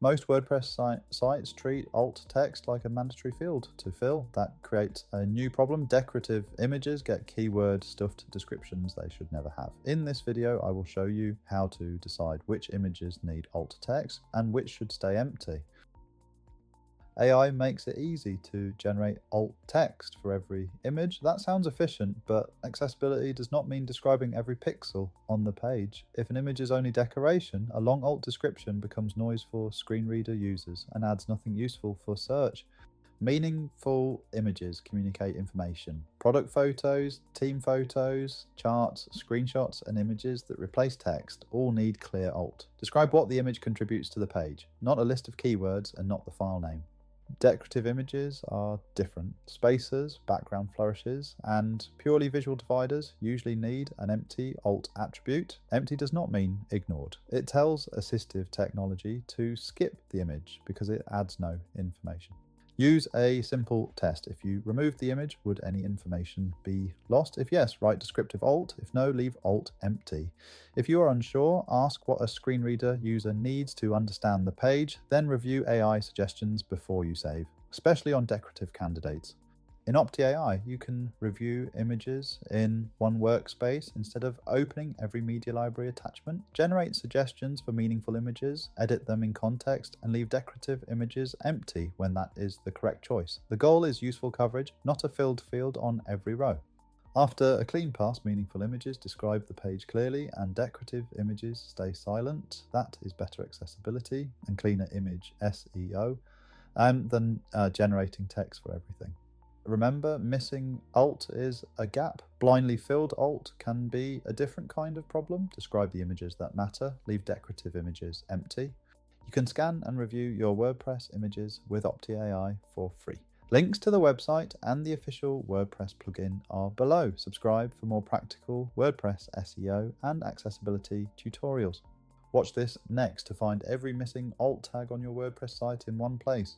Most WordPress sites treat alt text like a mandatory field to fill. That creates a new problem. Decorative images get keyword stuffed descriptions they should never have. In this video, I will show you how to decide which images need alt text and which should stay empty. AI makes it easy to generate alt text for every image. That sounds efficient, but accessibility does not mean describing every pixel on the page. If an image is only decoration, a long alt description becomes noise for screen reader users and adds nothing useful for search. Meaningful images communicate information. Product photos, team photos, charts, screenshots, and images that replace text all need clear alt. Describe what the image contributes to the page, not a list of keywords and not the file name. Decorative images are different. Spacers, background flourishes, and purely visual dividers usually need an empty alt attribute. Empty does not mean ignored. It tells assistive technology to skip the image because it adds no information. Use a simple test. If you remove the image, would any information be lost? If yes, write descriptive alt. If no, leave alt empty. If you are unsure, ask what a screen reader user needs to understand the page, then review AI suggestions before you save, especially on decorative candidates. In OpptiAI, you can review images in one workspace instead of opening every media library attachment. Generate suggestions for meaningful images, edit them in context, and leave decorative images empty when that is the correct choice. The goal is useful coverage, not a filled field on every row. After a clean pass, meaningful images describe the page clearly and decorative images stay silent. That is better accessibility and cleaner image SEO than generating text for everything. Remember, missing alt is a gap. Blindly filled alt can be a different kind of problem. Describe the images that matter. Leave decorative images empty. You can scan and review your WordPress images with OpptiAI for free. Links to the website and the official WordPress plugin are below. Subscribe for more practical WordPress SEO and accessibility tutorials. Watch this next to find every missing alt tag on your WordPress site in one place.